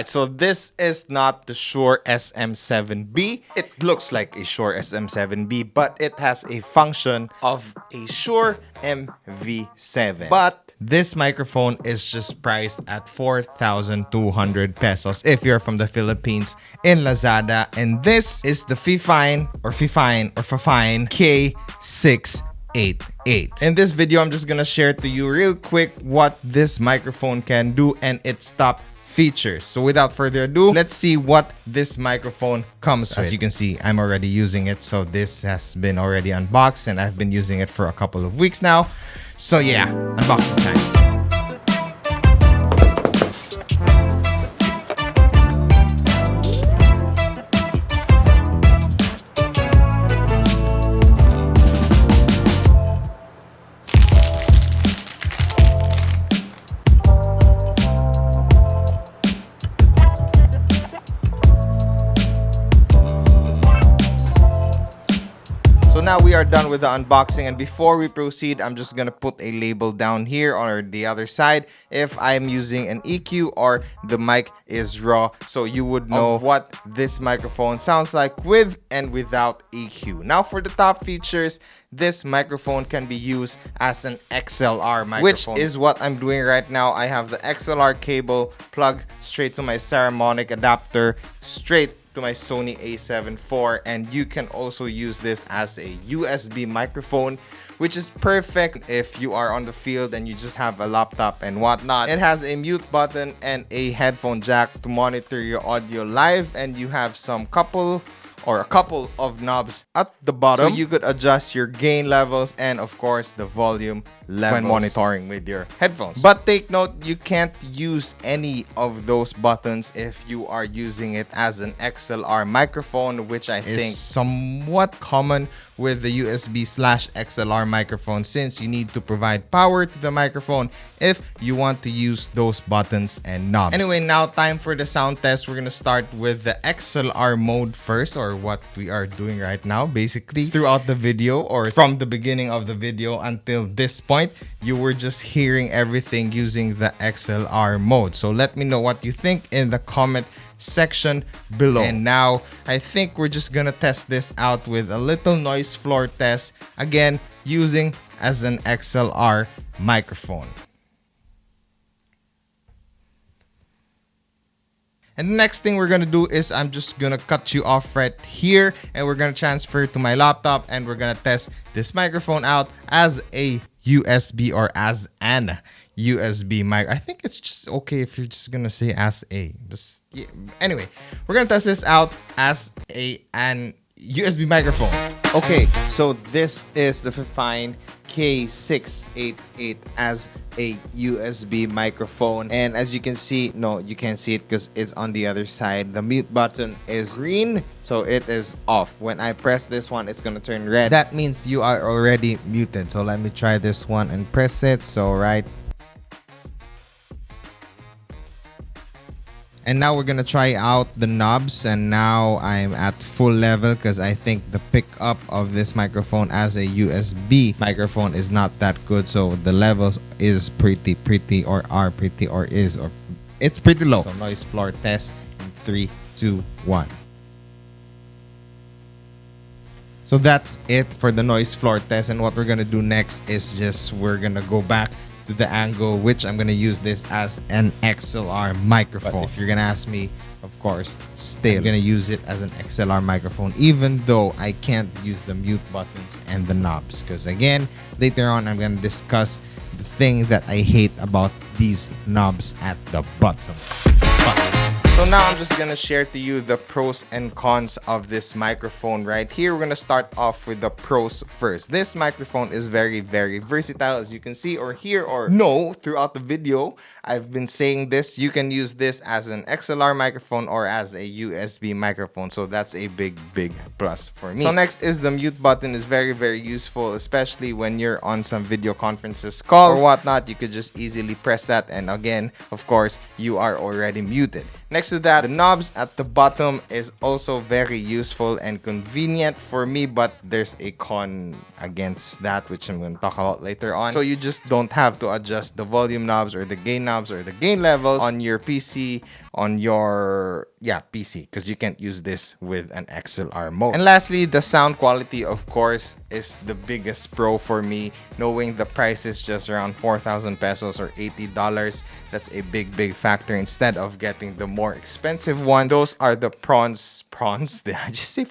Alright, so this is not the Shure SM7B. It looks like a Shure SM7B, but it has a function of a Shure MV7. But this microphone is just priced at 4,200 pesos if you're from the Philippines in Lazada. And this is the Fifine K688. In this video, I'm just gonna share to you real quick what this microphone can do and its top features. So without further ado, let's see what this microphone comes with. As you can see, I'm already using it. So this has been already unboxed and I've been using it for a couple of weeks now. So yeah, unboxing time. So now we are done with the unboxing, and before we proceed, I'm just gonna put a label down here on the other side if I'm using an EQ or the mic is raw, so you would know what this microphone sounds like with and without EQ. Now for the top features, this microphone can be used as an XLR microphone, which is what I'm doing right now. I have the XLR cable plugged straight to my Saramonic adapter, straight to my Sony a7 IV, and you can also use this as a USB microphone, which is perfect if you are on the field and you just have a laptop and whatnot. It has a mute button and a headphone jack to monitor your audio live, and you have a couple of knobs at the bottom, so you could adjust your gain levels and of course the volume levels when monitoring with your headphones. But take note, you can't use any of those buttons if you are using it as an XLR microphone, which I think is somewhat common with the USB/XLR microphone, since you need to provide power to the microphone if you want to use those buttons and knobs. Anyway, now time for the sound test. We're gonna start with the XLR mode first, or what we are doing right now. Basically, throughout the video, or from the beginning of the video until this point, you were just hearing everything using the XLR mode. So let me know what you think in the comment section below. And now I think we're just gonna test this out with a little noise floor test, again using as an XLR microphone. And the next thing we're gonna do is I'm just gonna cut you off right here, and we're gonna transfer to my laptop, and we're gonna test this microphone out as a USB, or as an USB mic. I think it's just okay if you're just gonna say as a. Just, yeah. Anyway, we're gonna test this out as an USB microphone. Okay, so this is the Fifine K688 as a USB microphone, and as you can see, no, you can't see it because it's on the other side. The mute button is green, so it is off. When I press this one, it's gonna turn red. That means you are already muted. So let me try this one and press it. So right. And now we're gonna try out the knobs, and now I'm at full level because I think the pickup of this microphone as a USB microphone is not that good. So the levels is pretty it's pretty low. So noise floor test in 3, 2, 1. So that's it for the noise floor test, and what we're gonna do next is we're gonna go back to the angle, which I'm gonna use this as an XLR microphone. But if you're gonna ask me, of course, still I'm gonna use it as an XLR microphone, even though I can't use the mute buttons and the knobs, because again, later on I'm gonna discuss the thing that I hate about these knobs at the bottom. So now I'm just gonna share to you the pros and cons of this microphone right here. We're gonna start off with the pros first. This microphone is very versatile, as you can see or hear or know throughout the video. I've been saying this. You can use this as an XLR microphone or as a USB microphone. So that's a big plus for me. So next is the mute button is very useful, especially when you're on some video conferences, calls or whatnot. You could just easily press that, and again, of course, you are already muted. Next Next to that, the knobs at the bottom is also very useful and convenient for me, but there's a con against that, which I'm going to talk about later on. So you just don't have to adjust the volume knobs or the gain knobs or the gain levels on your PC, on your PC, because you can't use this with an XLR mode. And lastly, the sound quality, of course, is the biggest pro for me. Knowing the price is just around 4,000 pesos or $80, that's a big factor instead of getting the more expensive ones. Those are the prawns. Did I just say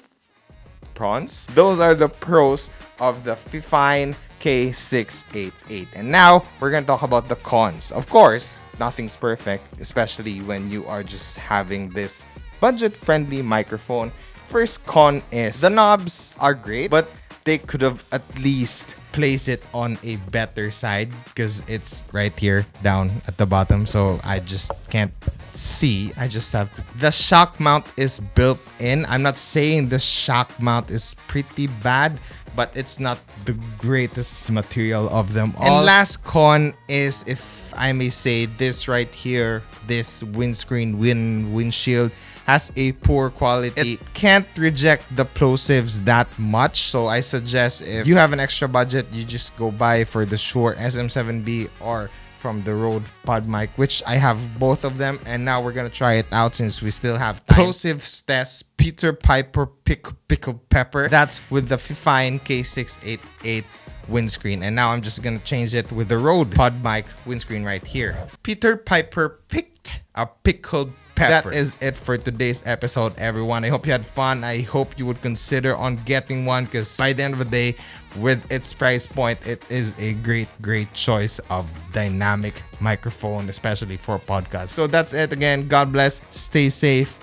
prawns? Those are the pros of the Fifine K688. And now we're gonna talk about the cons. Of course, nothing's perfect, especially when you are just having this budget-friendly microphone. First con is the knobs are great, but they could have at least placed it on a better side because it's right here down at the bottom, so I just can't see. I just have to. The shock mount is built in. I'm not saying the shock mount is pretty bad, but it's not the greatest material of them all. And last con is, if I may say, this right here, this windshield has a poor quality. It can't reject the plosives that much, so I suggest if you have an extra budget, you just go buy for the Shure SM7B or from the Rode pod mic, which I have both of them, and now we're gonna try it out since we still have time. Plosives test, Peter Piper pickled pepper. That's with the Fifine K688 windscreen, and now I'm just gonna change it with the Rode pod mic windscreen right here. Peter Piper picked a pickled pepper. That is it for today's episode, everyone. I hope you had fun. I hope you would consider on getting one, because by the end of the day, with its price point, it is a great choice of dynamic microphone, especially for podcasts. So that's it again. God bless. Stay safe.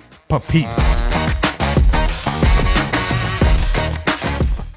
Peace.